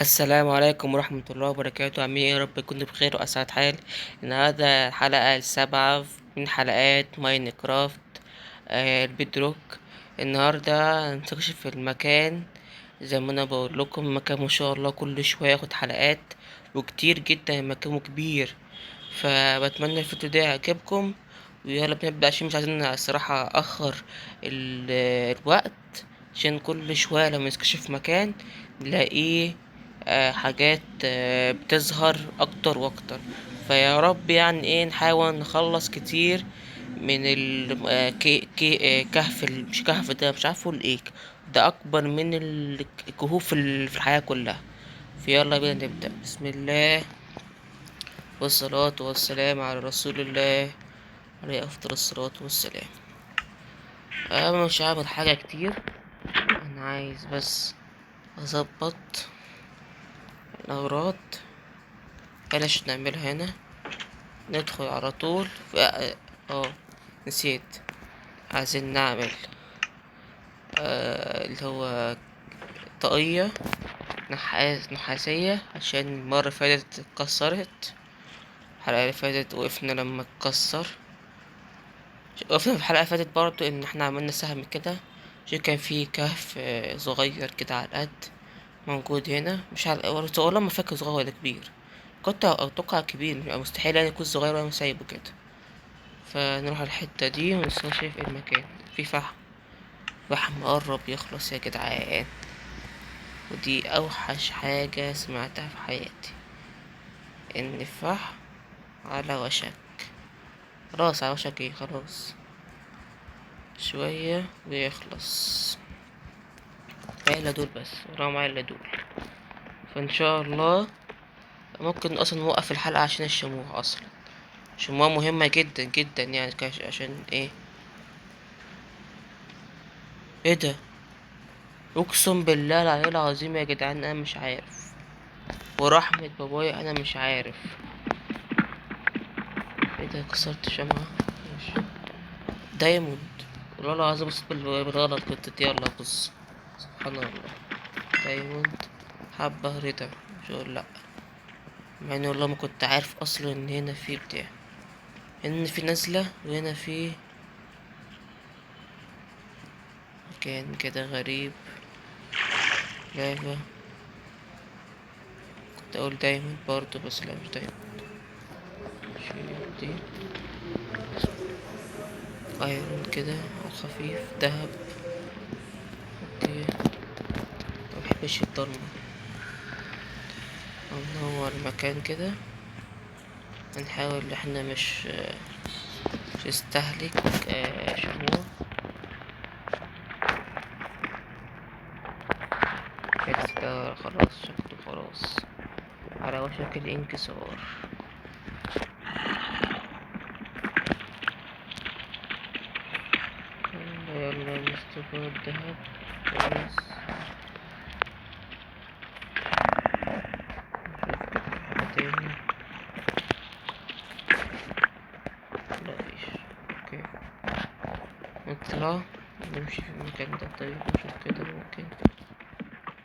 السلام عليكم ورحمة الله وبركاته. عاملين ايه؟ يا رب تكونوا بخير وأسعد حال. النهاردة الحلقة السابعة من حلقات ماينكرافت البيدروك. النهاردة هنكتشف في المكان. زي ما أنا بقول لكم، المكان ما شاء الله كل شوية ياخد حلقات وكتير جدا، مكانه كبير. فبتمنى الفيديو ده يعجبكم، ويلا بنبدأ عشان مش عايزين الصراحة أخر الوقت، عشان كل شوية لما نكتشف مكان نلاقيه حاجات بتظهر اكتر واكتر. فيا رب يعني ايه نحاول نخلص كتير من ال كهف مش كهف، ده مش عارف اقول ايه. ده اكبر من الكهوف في الحياة كلها. فيلا بينا نبدأ. بسم الله والصلاة والسلام على رسول الله، عليه افضل الصلاة والسلام. انا مش هعمل حاجة كتير، انا عايز بس اظبط الاغراض. بلاش نعملها هنا، ندخل على طول اه نسيت. عايزين نعمل اللي هو طاقية نحاسية، عشان المرة اللي فاتت اتكسرت. الحلقة اللي فاتت وقفنا لما اتكسر. وقفنا في الحلقة اللي فاتت برضو ان احنا عملنا سهم كده، عشان كان في كهف صغير كده على القد موجود هنا. مش على والله ما فاكر صغير ولا كبير. كنت اتوقع كبير، مستحيل يعني يكون صغير وانا سايبه كده. فنروح الحتة دي ونستكشف المكان. في فحم قرب يخلص يا جدعان، ودي اوحش حاجة سمعتها في حياتي، ان الفحم على وشك. خلاص على وشك ايه، خلاص شوية ويخلص. عيلة دول بس، وراهم عيلة دول. فان شاء الله ممكن اصلا نوقف الحلقة عشان الشموع. اصلا الشموع مهمة جدا جدا يعني، عشان ايه؟ ايه ده؟ اقسم بالله العلي العظيم يا جدعان انا مش عارف، ورحمة بابايا انا مش عارف. ايه ده؟ كسرت شمعة. ماشي. دايموند. والله العظيم بصيت بالغلط، كنت يلا بص. سبحان الله. دايموند. حبة رضا. مش هقول لأ، مع اني والله ما كنت عارف اصلا ان هنا في بتاع، ان في نزلة وهنا في مكان كده غريب. لعبة. كنت اقول دايموند برضه، بس لا مش دايموند. شيل دي. ايرون كده على الخفيف، دهب. اوكي. مبحبش الضلمة. هننور المكان كده. هنحاول ان احنا مش نستهلك شموع. بس ده خلاص شكله خلاص على وشك الانكسار. يلا نستفاد الذهب كويس. نشوف كده في حاجة تاني. لا فيش. اوكي، نطلع نمشي في المكان ده. طيب نشوف كده ممكن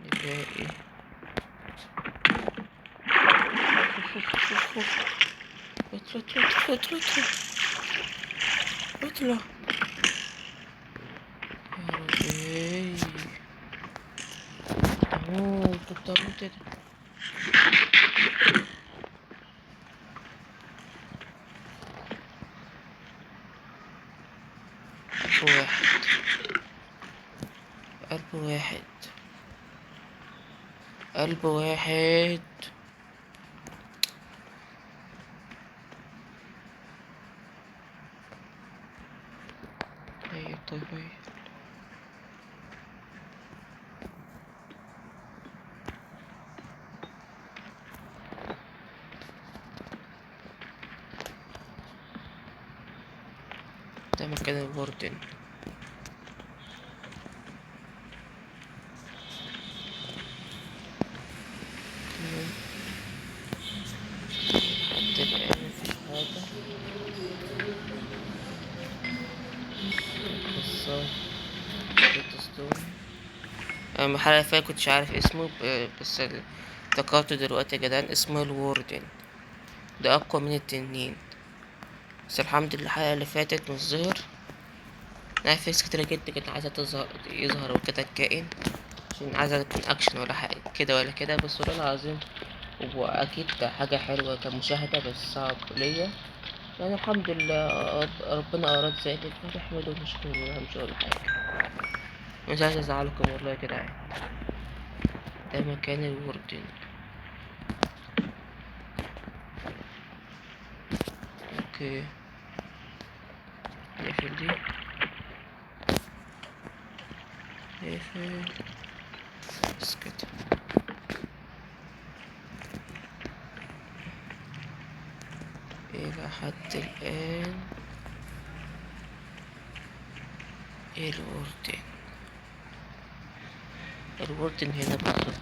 نلاقي. اطلع اطلع اطلع اطلع اطلع اطلع. يا ربي. انتوا بتعملوا كده. قلب واحد، قلب واحد، قلب واحد. طيب طيب طيب. ده مكان البوردن. حتى الآن مفيش حاجة. قصة ريدستون. الحلقة اللي فاتت كنتش عارف اسمه بس افتكرته دلوقتي يا جدعان، اسمه الوردن. ده اقوى من التنين. بس الحمد لله الحلقة اللي فاتت مش ظهر. انا في ناس كتيرة جدا كانت عايزة يظهر وكده الكائن، عشان عايزة يكون اكشن ولا حاجة كده ولا كده. بس والله العظيم هو اكيد حاجة حلوة كمشاهدة، بس صعب ليا يعني. الحمد لله ربنا اراد ذلك، فنحمده ونشكره، مش ولا حاجة. مش عايز ازعلكم والله يا جدعان. ده مكان الوردن. اوكي، نقفل دي، نقفل بس كده. إلى حد الآن الوردن. الوردن هنا بالظبط.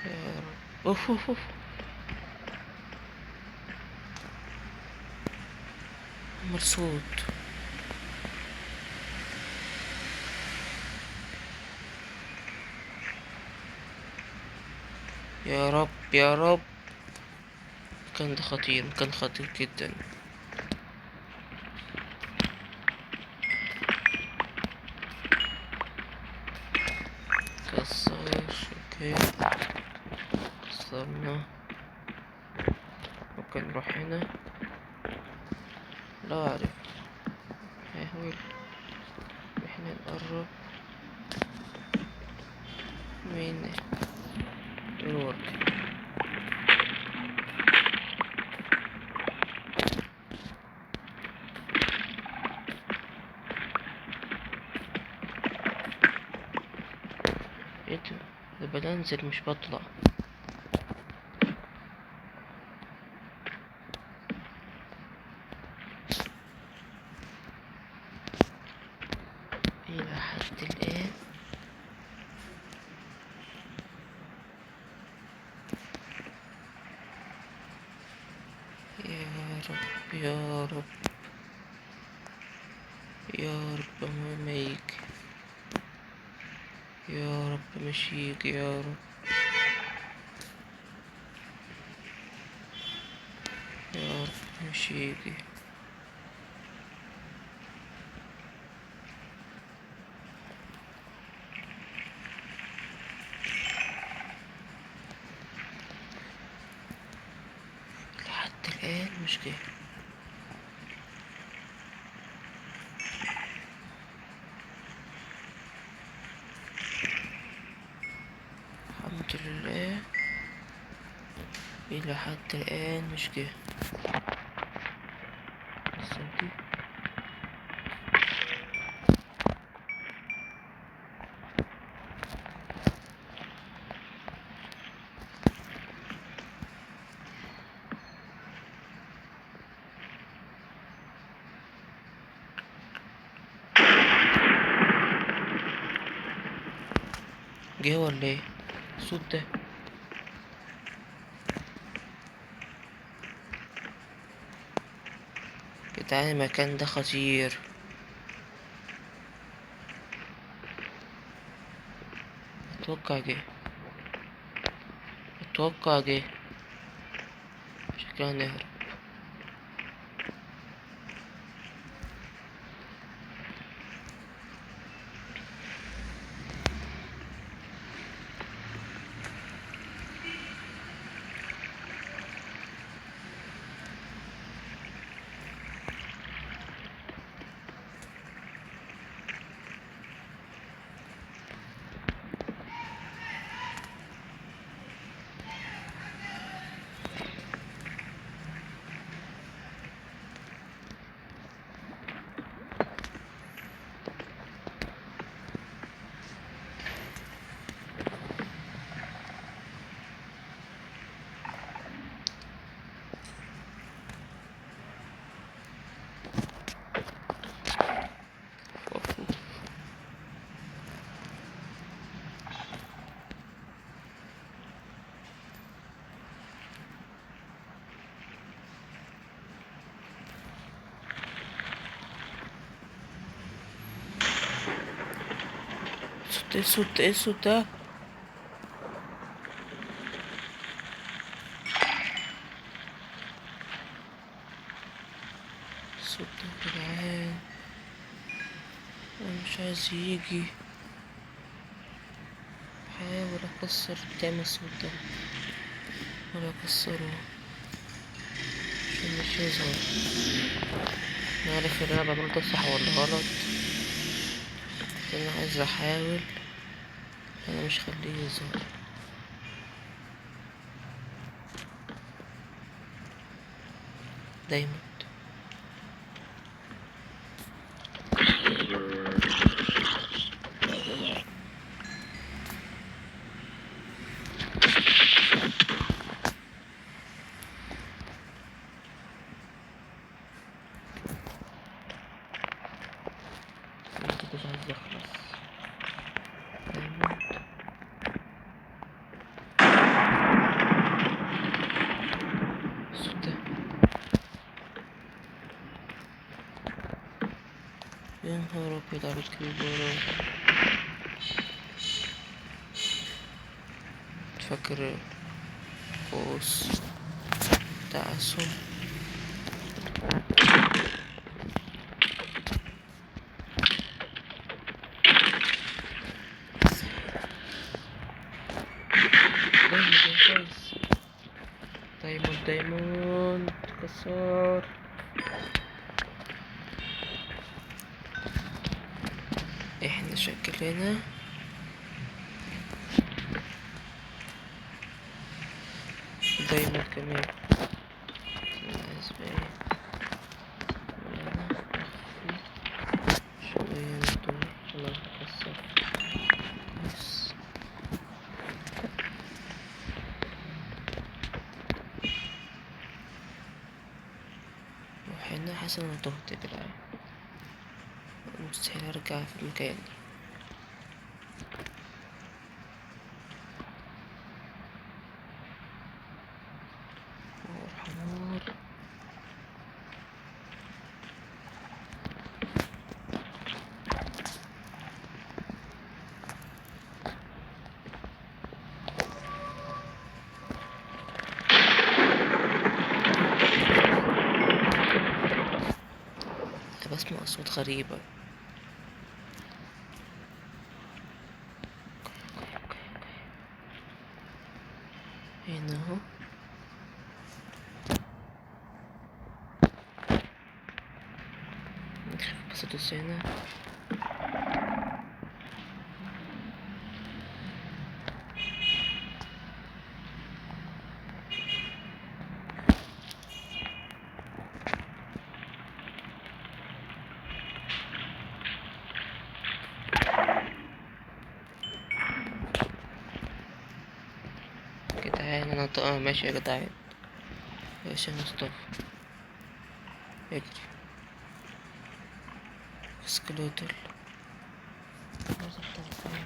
يا رب. أوف أوف أوف، مرصود. يا رب يا رب. كان ده خطير، كان خطير جدا. كسرش. اوكي، كسرنا. ممكن نروح هنا. لا أعرف. نحاول احنا نقرب من الوردن. ايه ده بنزل مش بطلع. إلى حد الآن يا رب يا رب يا رب ما يجي. يا رب مش يجي يا رب. يا رب مش يجي. لحد الآن مش جاي. الحمد لله. إلى حد الآن مش جه. دي جه ولا ايه الصوت ده؟ جدعان المكان ده خطير. اتوقع جه، اتوقع جه. شكلها نهرب. ايه الصوت ده؟ ايه الصوت ده؟ الصوت ده يا جدعان، انا مش عايز يجي. بحاول اكسر قدام الصوت ده ولا اكسره عشان مش يظهر. انا عارف ان انا بعمله ده صح ولا غلط، بس انا عايز احاول. انا مش خليه يظهر. دايما مش عايز يخلص. دايما الصوت ده. يا نهار ابيض على الكيبورد. فاكر قوس تعصب. دايما كويس. دايموند كسار. احنا شكلنا دايما كمان. عايز بقى شوية ندور ولا نكسر. بس وحنا حاسس ان انا تهت يا جدعان، مستحيل ارجع في مكاني. حمار. بسمع اصوات غريبة. هنا اهو. نخف بس ادوس هنا. جدعان انا ماشي يا جدعان. ماشي يا مصطفى، اجري. سكلوتل.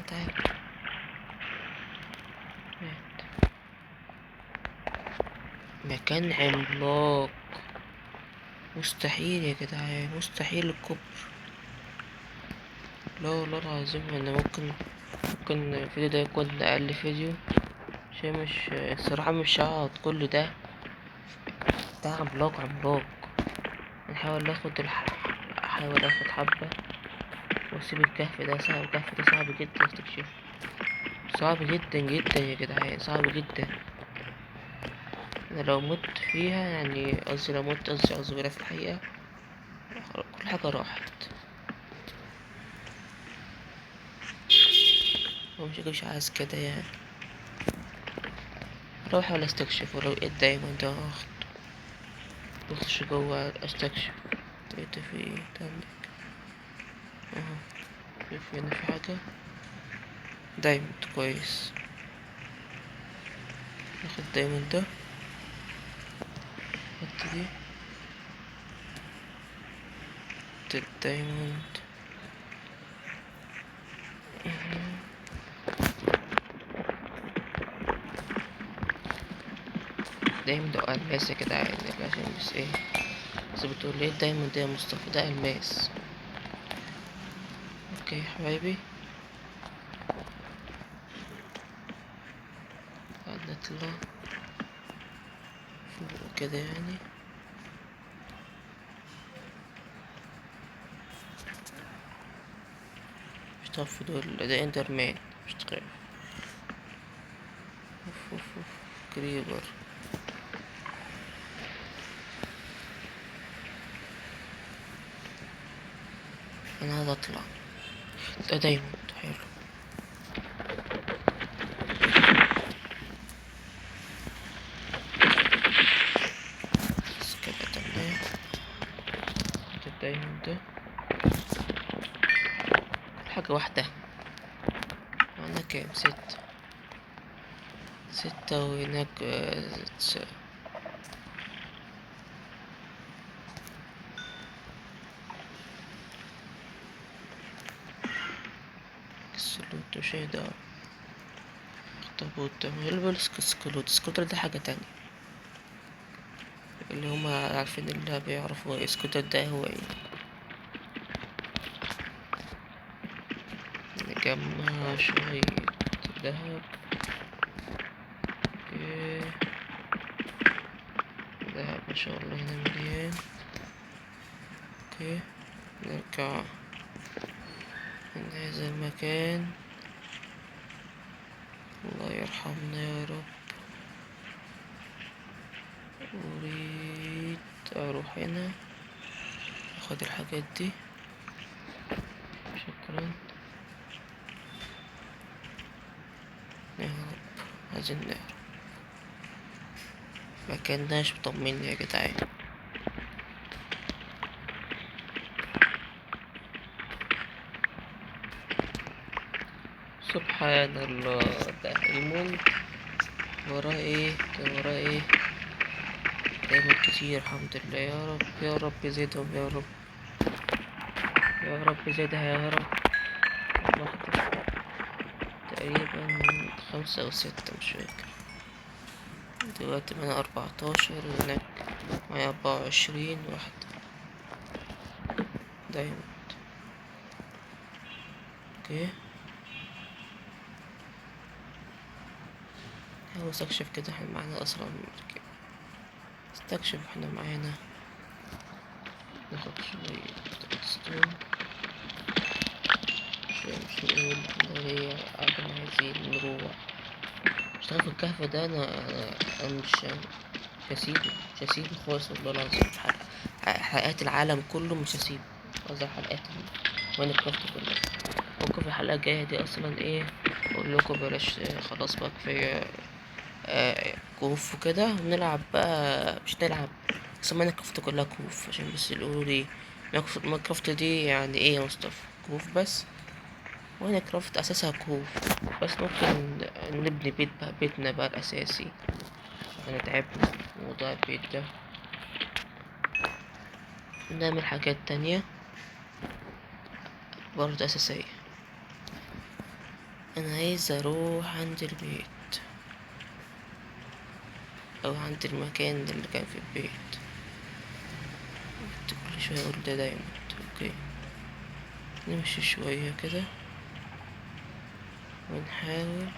تعال. مات. مكان عملاق. مستحيل يا جدعان، مستحيل الكبر. لا والله العظيم انا ممكن الفيديو ده يكون اقل فيديو، عشان مش الصراحة مش هقعد كل ده. ده عملاق عملاق. نحاول احاول اخد حبة واسيب الكهف ده. صعب، الكهف ده صعب جدا استكشفه. صعب جدا جدا يا جدعان، صعب جدا. انا لو مت فيها يعني، قصدي لو مت، قصدي اعوذ بالله، في الحقيقة كل حاجة راحت. هو مش عايز كده يعني. اروح ولا استكشف، ولو لقيت دايما ده اخد اخش جوه استكشف. لقيت في ايه عندك اهو. شوف هنا في حاجة دايموند كويس. ناخد دايموند ده. حط دي الدايموند. دايموند او الماس يا جدعان، عشان بس ايه. بس بتقول ليه الدايموند ده يا مصطفى؟ ده الماس. اوكي يا حبايبي، نطلع فوق كده يعني. مش طف دول، ده اندر مان، مش تخاف. اوف اوف اوف، كريبر. انا عايز اطلع. ده دايموند حلو. بس كده تمام. ده الدايموند ده حاجة واحدة. معانا كام؟ 6 وهناك السلوت مش هيدا. اخطبوط ده غالبا السكوتر ده حاجة تانية. اللي هما عارفين اللي بيعرفوا السكوتر ده هو ايه. نجمع شوية دهب. اوكي، دهب ما شاء الله هنا مليان. اوكي، نرجع من هذا المكان. الله يرحمنا يا رب. أريد أروح هنا أخد الحاجات دي. شكرا يا رب. عايزين نهرب، مكناش مطمني يا جدعان. سبحان الله. ده الموند وراه ايه؟ ده وراه ايه؟ دايما كتير. الحمد لله يا رب، يا رب زيدهم يا رب، يا رب زيدها يا رب. واحدة تقريبا، 5 أو 6 مش فاكر. دلوقتي معانا 14 وهناك معايا 24 واحدة دايما. اوكي، حاول استكشف كده احنا معانا اصلا. استكشف احنا معانا. ناخد شوية ستون. مش نقول اللي هي عدم عايزين نروح اشتغل في الكهف ده. انا مش هسيبه، مش هسيبه خالص والله العظيم. حلقات العالم كله مش هسيبه، قصدي حلقات ماينكرافت كلها. ممكن في الحلقة الجاية دي اصلا ايه اقول لكم بلاش، خلاص بقى كفاية كوف وكده، ونلعب بقى. مش نلعب بس ماينكرافت كلها كوف، عشان بس يقولوا لي ماينكرافت دي يعني ايه يا مصطفى؟ كوف بس. ماينكرافت اساسها كوف، بس ممكن نبني بيت بقى، بيتنا بقى الاساسي. احنا تعبنا في موضوع البيت ده، نعمل حاجات تانية برضه اساسية. انا عايز اروح عند البيت او عند المكان اللي كان في البيت. كل شوية اقول ده دايما. اوكي، نمشي شوية كده ونحاول.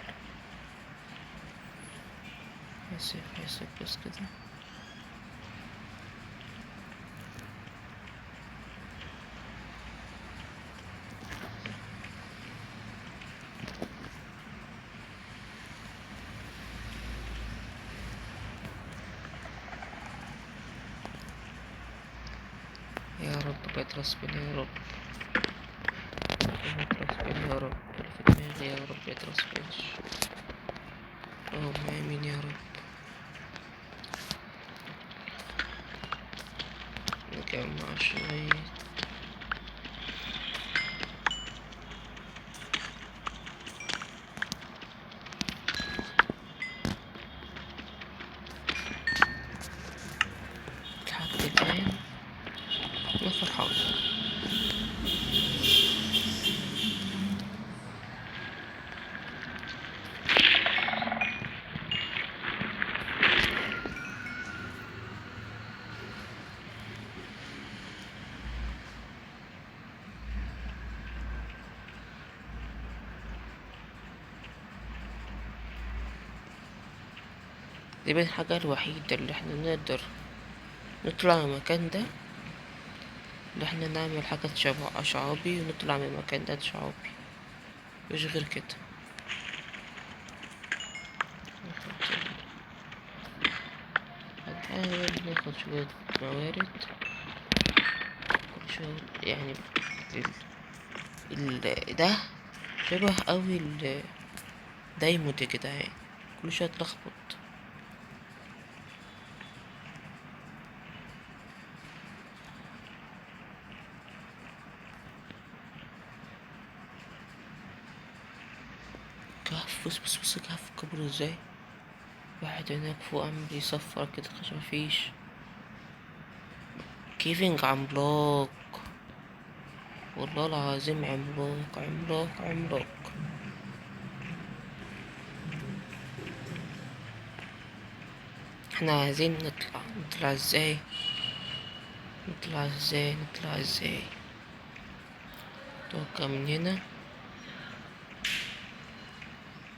حاسب بس كده. يا رب بقيت راسبين يا رب، بقيت راسبين يا رب، اللي في دماغي يا رب بقيت راسبينش. اللهم امين يا رب. نجمع شوية. لحد الآن أنا فرحان. دي بقى الحاجة الوحيدة اللي احنا نقدر نطلع من المكان ده، اللي احنا نعمل حاجة شعابي ونطلع من المكان ده شعابي، مش غير كده. هنحاول ناخد شوية موارد كل شوية يعني. ده شبه اوي دايموند يا جدعان، كل شوية اتلخبط. كهف، بص كهف كبره ازاي. واحد هناك فوق عم بيصفر كده عشان مفيش. كيفنج عملاق، والله العظيم عملاق عملاق عملاق. احنا عايزين نطلع ازاي؟ نطلع ازاي؟ اتوقع من هنا.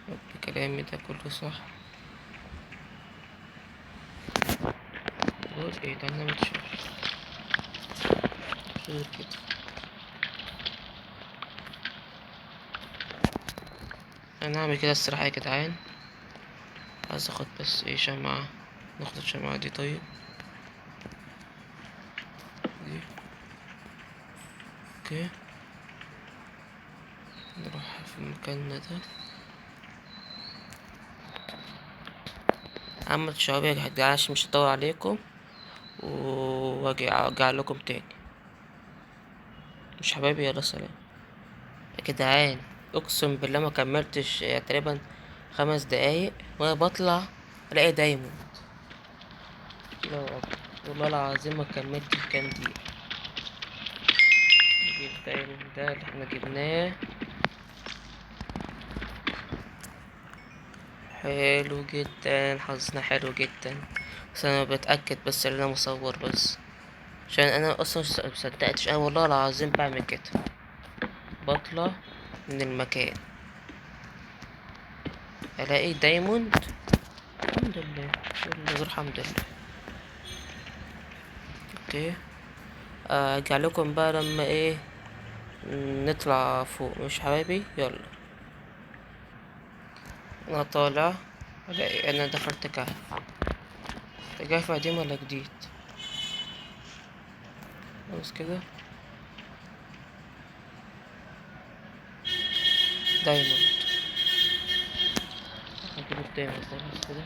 رب كلامي ده كله صح. قول ايه ده، انا متشوف كده. انا هعمل كده الصراحة يا جدعان. عايز اخد بس ايه شمعة، ناخد الشمعة دي طيب. دي اوكي، نروح في مكاننا ده. عامة الشباب يا جدعان عشان مش هطول عليكم، واجي ارجع لكم تاني. مش حبايبي، يلا سلام يا جدعان. اقسم بالله ما كملتش تقريبا 5 دقايق وانا بطلع الاقي دايموند. الله اكبر، والله العظيم ما كملتش كام دقيقة. نجيب الدايموند ده اللي احنا جبناه. حلو جدا، حظنا حلو جدا. بس انا بتأكد بس ان انا مصور بس، عشان انا اصلا مصدقتش. انا والله العظيم بعمل كده، بطلع من المكان الاقي دايموند. الحمد لله، يلا الحمد لله. اوكي، ارجع لكم بقى لما ايه نطلع فوق. مش حبايبي، يلا. انا طالع الاقي انا دخلت كهف. ده كهف قديم ولا جديد؟ بس كده دايموند. هجيب الدايموند ده بس كده.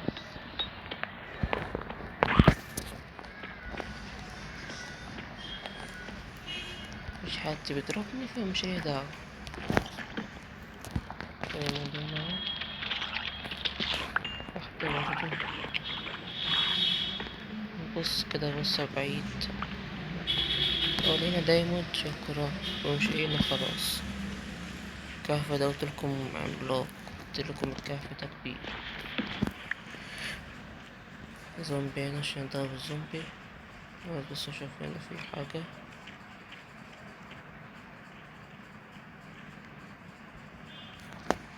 مش حد بيضربني فمش ايه دعوة. دايموند هنا اهو. واحدة برضه. بص كده، بص بعيد. ولينا دايموند، شكرا. ومشينا خلاص. الكهف ده قلتلكم عملاق، قلتلكم الكهف ده كبير. زومبي هنا عشان نضرب الزومبي. بس اشوف هنا في حاجة.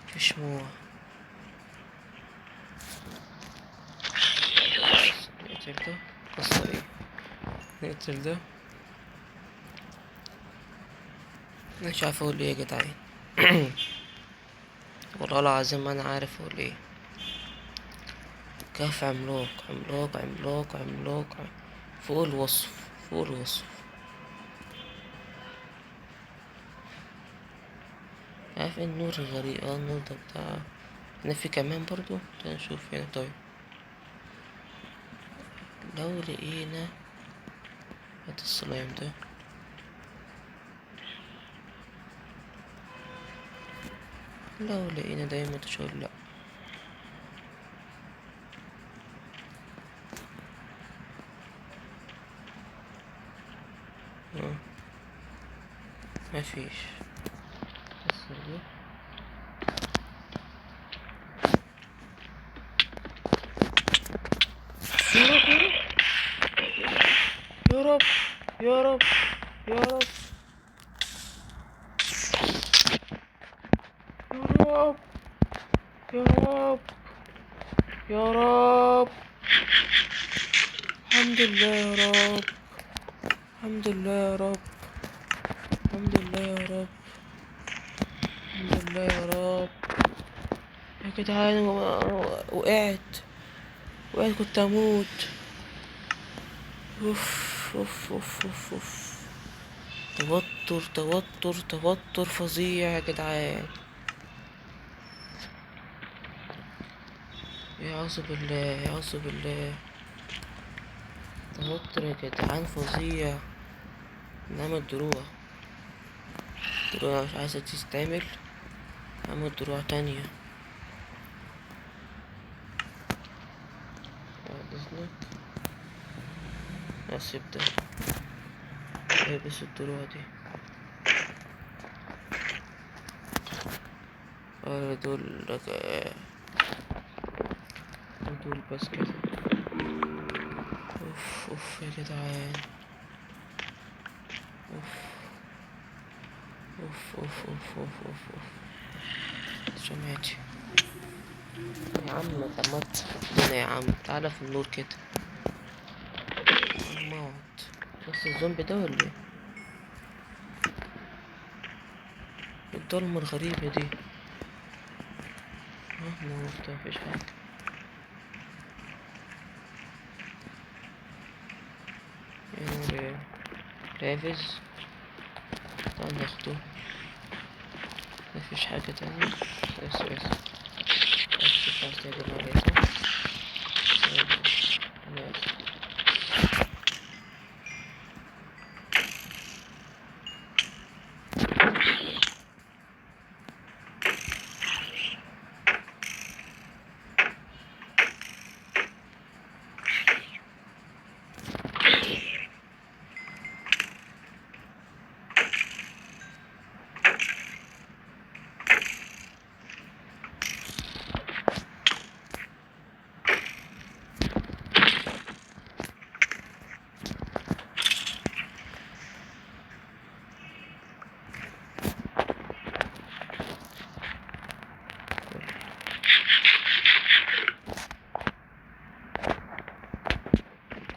في شموع. نقتل ده. قصة ايه؟ نقتل ده. مش عارف اقول ايه يا جدعان. والله العظيم ما انا عارف اقول ايه. كهف عملاق عملاق عملاق عملاق فوق الوصف، فوق الوصف. عارف ايه النور الغريب؟ النور ده بتاع هنا. في كمان برضو. تعال نشوف هنا طيب. لو لقينا هات السلايم ده. لو لقينا دايما تشغل لا. آه. مفيش. بس ده. يا رب يا رب يا رب يا رب يا رب يا رب يا رب. الحمد لله يا رب. الحمد لله يا رب. الحمد لله يا رب. الحمد لله يا رب. يا جدعان وقعت كنت اموت. اوف اوف اوف اوف اوف. توتر فظيع يا جدعان. يعوذ بالله يعوذ بالله. توتر يا جدعان فظيع. نعمل دروع مش عايزة تستعمل. نعمل دروع تانية بعد اذنك. اسيب ده. البس الدروع دي. دول دول بس كده. اوف اوف يا جدعان. اوف اوف اوف اوف اوف اوف اوف. سمعتي يا عم؟ طب ما تفضلنا يا عم، تعالى في النور كده. موت. بس الزومبي ده ولا ايه؟ الضلمة الغريبة دي. موت مفيش حاجة. يعني رافز. تعال ناخده. مفيش حاجة تانية. بس مش عايز تهجم عليا صح؟ أنا آسف.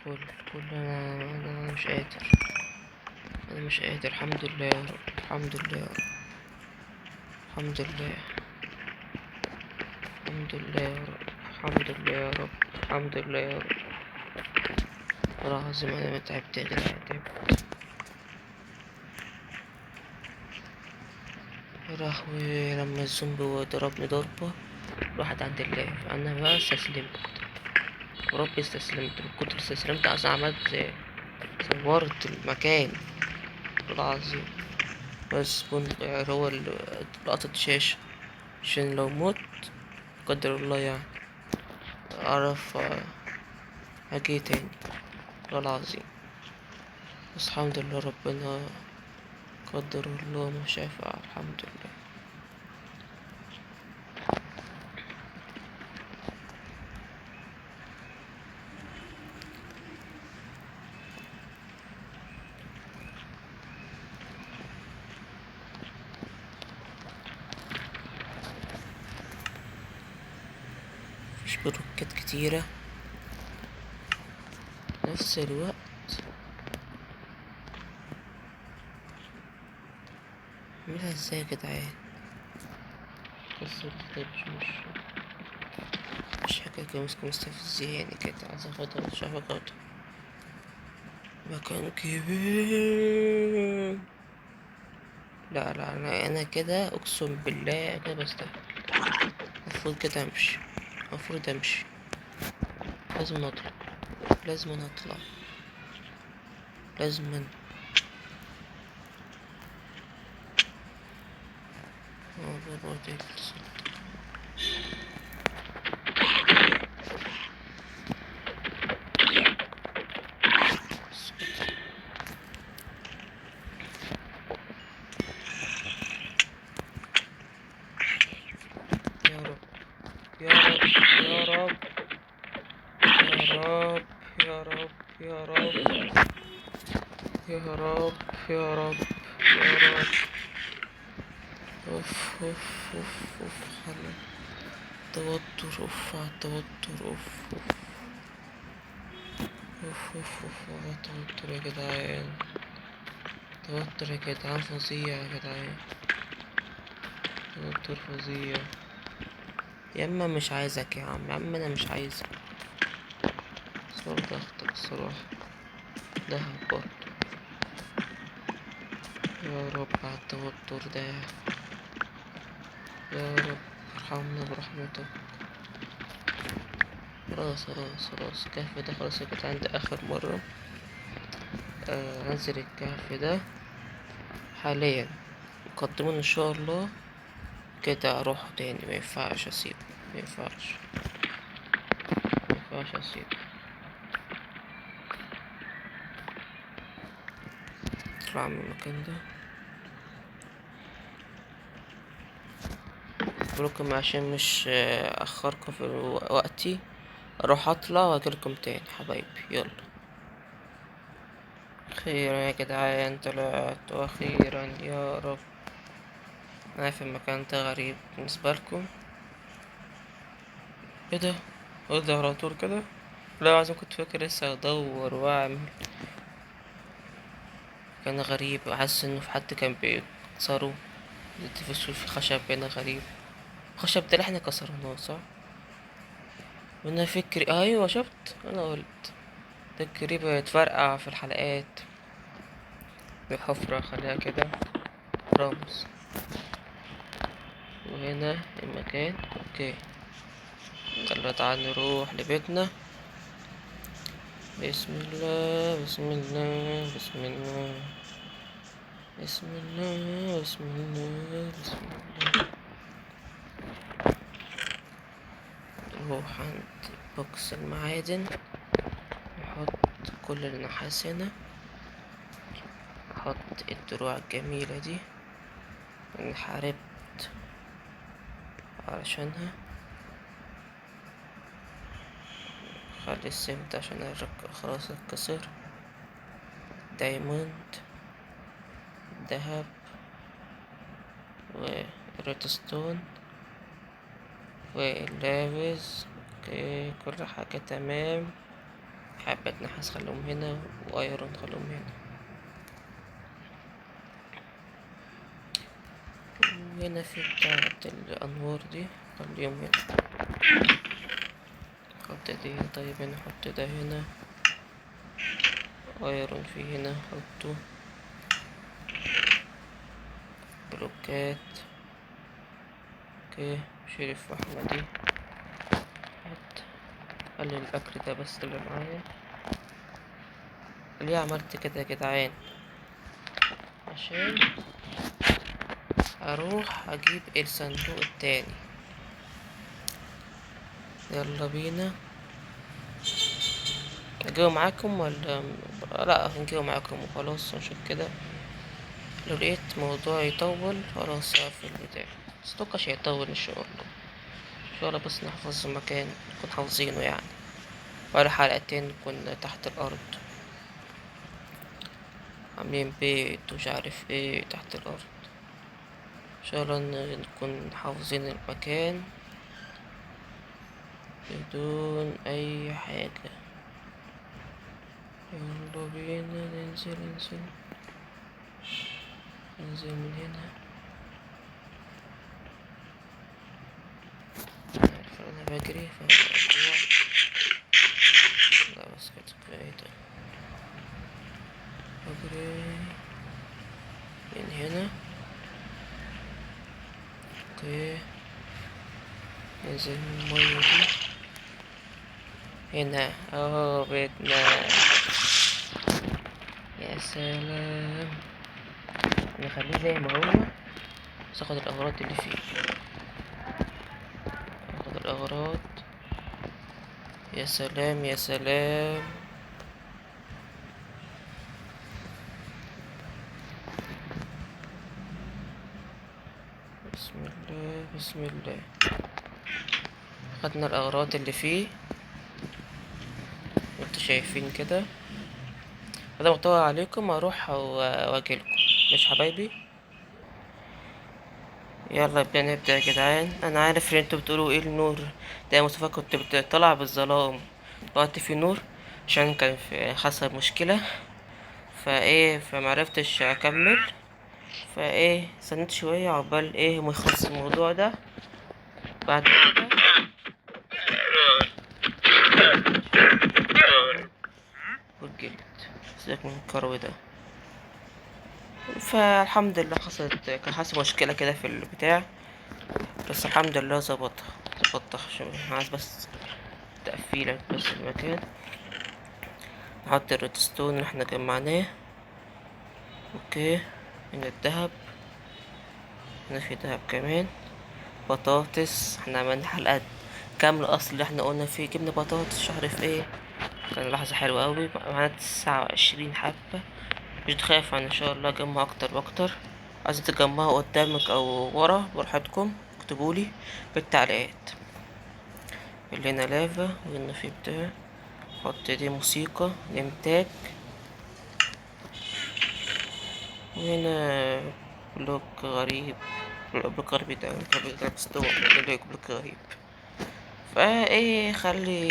كل كل أنا مش قادر. أنا مش قادر. الحمد لله يا رب. الحمد لله يا رب. الحمد لله. الحمد لله يا رب. الحمد لله يا رب. الحمد لله يا رب. والله العظيم أنا تعبت يا جدعان. تعبت يا لهوي. لما الزومبي ضربني ضربة راحت عند الله. أنا بقى استسلمت. وربي استسلمت. من كتر استسلمت أصلا عملت صورت المكان. والله العظيم. بس كنت يعني هو لقطة شاشة عشان لو مت قدر الله يعني أعرف أجي تاني. والله العظيم. بس الحمد لله ربنا قدر الله ما شاء فعل. الحمد لله. مفيش بلوكات كتيرة نفس الوقت. اعملها ازاي يا جدعان؟ بس ده مش حاجة كده مستفزة يعني كده. عايز اخدها مش عارف اخدها. مكان كبير. لا انا كده اقسم بالله كده بستاهل. المفروض كده امشي. المفروض امشي. لازم نطلع. لازم نطلع. لازم. بابا دي يا رب يا رب يا رب يا رب يا رب يا رب يا رب يا رب. اوف اوف اوف اوف. حلا توتر. اوف على التوتر. اوف اوف. اوف اوف اوف، توتر يا جدعان، توتر يا جدعان، فظيع يا جدعان، توتر فظيع. يا اما مش عايزك يا عم، يا عم انا مش عايزك. صور ضغطك الصراحة، دهب برضه. يا رب على التوتر ده، يا رب ارحمنا برحمتك. خلاص خلاص خلاص، الكهف ده خلاص يا جدعان، ده اخر مرة هنزل الكهف ده حاليا. مقدما ان شاء الله كده اروح تاني، مينفعش اسيبه، مينفعش، مينفعش اسيبه. اطلع من المكان ده بلوكم عشان مش اخركم في وقتي. اروح اطلع واجيلكم تاني حبايبي، يلا. خيرا يا جدعان، طلعت واخيرا يا رب. انا في المكان ده غريب بالنسبه لكم؟ ايه ده؟ ايه ده على طول كده؟ لا عايز، كنت فاكر لسه ادور واعمل. كان غريب، حاسس انه في حد كان بيكسره. في خشب هنا غريب. الخشب ده اللي احنا كسرناه صح؟ وانا فكري ايوه شفت، انا قلت ده الجريب يتفرقع في الحلقات. بحفرة خليها كده رمز. وهنا المكان اوكي. يلا تعال نروح لبيتنا. بسم الله بسم الله بسم الله بسم الله بسم الله بسم الله. نروح عند بوكس المعادن، نحط كل النحاس هنا، نحط الدروع الجميلة دي اللي حاربت علشانها. خلي السمت عشان خلاص اتكسر. دايموند، دهب، وريدستون، واللافز. اوكي كل حاجة تمام. حبة نحاس خلوهم هنا، وايرون خلوهم هنا. وهنا في بتاعة الأنوار دي خليهم هنا. حط دي، طيب هنا حط ده هنا. ايرون في هنا حطه. بلوكات. اوكي شيل الفحمة دي. حط، قلل الأكل ده بس اللي معايا. ليه عملت كده يا جدعان؟ عشان اروح اجيب الصندوق التاني. يلا بينا. اجيبه معاكم ولا لا؟ هنجيبه معاكم وخلاص نشوف كده. لو لقيت موضوع يطول خلاص اقفل البتاع. متوقعش هيطول ان شاء الله، ان شاء الله بس نحفظ المكان نكون حافظينه يعني. ولا حلقتين نكون تحت الارض عاملين بيت ومش عارف ايه تحت الارض. ان شاء الله نكون حافظين المكان بدون اي حاجة. يلا بينا ننزل، ننزل من هنا. عارف انا بجري فالموضوع، لا بس كده كفاية ده. بجري من هنا. اوكي ننزل من المية دي هنا اهو بيتنا. يا سلام، نخليه زي ما هو بس اخد الاغراض اللي فيه. اخد الاغراض. يا سلام يا سلام. بسم الله بسم الله. خدنا الاغراض اللي فيه، انتوا شايفين كده. هذا محتوى عليكم، اروح واجيلكم مش حبايبي. يلا بينا نبدأ يا جدعان. انا عارف ان انتوا بتقولوا ايه النور ده يا مصطفى، كنت بتطلع بالظلام وقت في نور. عشان كان في حصل مشكلة، فمعرفتش اكمل. استنيت شوية عقبال ما يخلص الموضوع ده. بعد كده والجلد، سيبك من الكروي ده. فالحمد لله كان حصل مشكلة كده في البتاع، بس الحمد لله ظبطها عشان عايز بس تقفيلة بس المكان. نحط الريدستون اللي احنا جمعناه. اوكي، من الدهب. هنا في دهب كمان. بطاطس، احنا عملنا حلقة كاملة اصل اللي احنا قلنا فيه، جبنا بطاطس مش عارف ايه. كان لحظة حلوة اوي، معانا 29 حبة. مش تخاف ان شاء الله اجمع اكتر واكتر. عايز تجمعوا قدامك او ورا براحتكم، اكتبولي بالتعليقات. اللي هنا لافا، وهنا في بتاع. حط دي موسيقى الانتاج. وهنا بلوك غريب. بلوك غريب ده بلوك ستور، بلوك غريب. خلي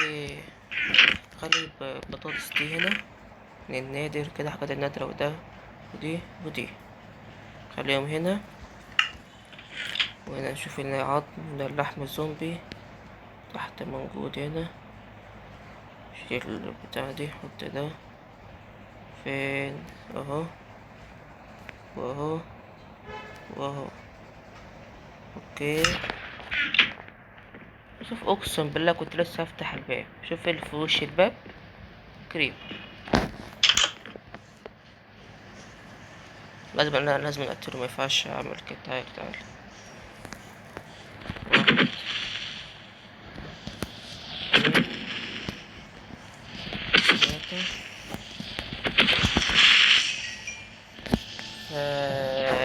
البطاطس دي هنا من النادر كده، حاجات النادرة، وده ودي خليهم هنا. وهنا نشوف عظم ده، اللحم الزومبي تحت موجود هنا. شيل البتاع دي، حط ده فين، اهو واهو واهو. اوكي، شوف اقسم بالله كنت لسه هفتح الباب، شوف اللي في وش الباب كريب. لازم اقتله، ما ينفعش اعمل كده. تعال واحد، اتنين، تلاتة.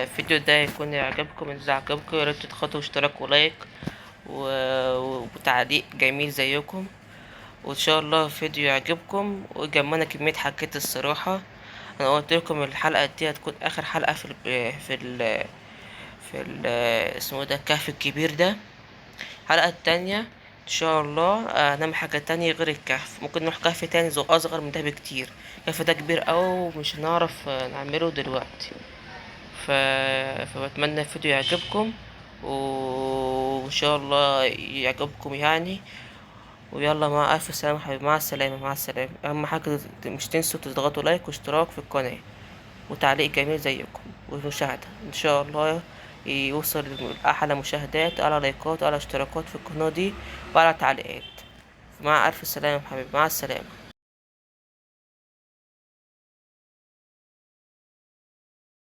الفيديو ده يكون يعجبكم. اذا عجبكم يا ريت تضغطوا اشتراك ولايك وتعليق جميل زيكم. وان شاء الله الفيديو يعجبكم. وجمعنا كمية حاجات الصراحة. انا قلت لكم الحلقة دي هتكون اخر حلقة في ال اسمه ده الكهف الكبير ده. الحلقة التانية ان شاء الله هنعمل حاجة تانية غير الكهف. ممكن نروح كهف تاني اصغر من ده بكتير. الكهف ده كبير اوي ومش هنعرف نعمله دلوقتي. ف... فبتمنى الفيديو يعجبكم، وان شاء الله يعجبكم يعني. ويلا مع الف سلامة حبيبي، مع السلامة مع السلامة. اهم حاجة مش تنسوا تضغطوا لايك واشتراك في القناة وتعليق جميل زيكم ومشاهدة ان شاء الله. يوصل احلى مشاهدات، اعلى لايكات، اعلى اشتراكات في القناة دي، واعلى تعليقات. مع الف سلامة حبيبي، مع السلامة.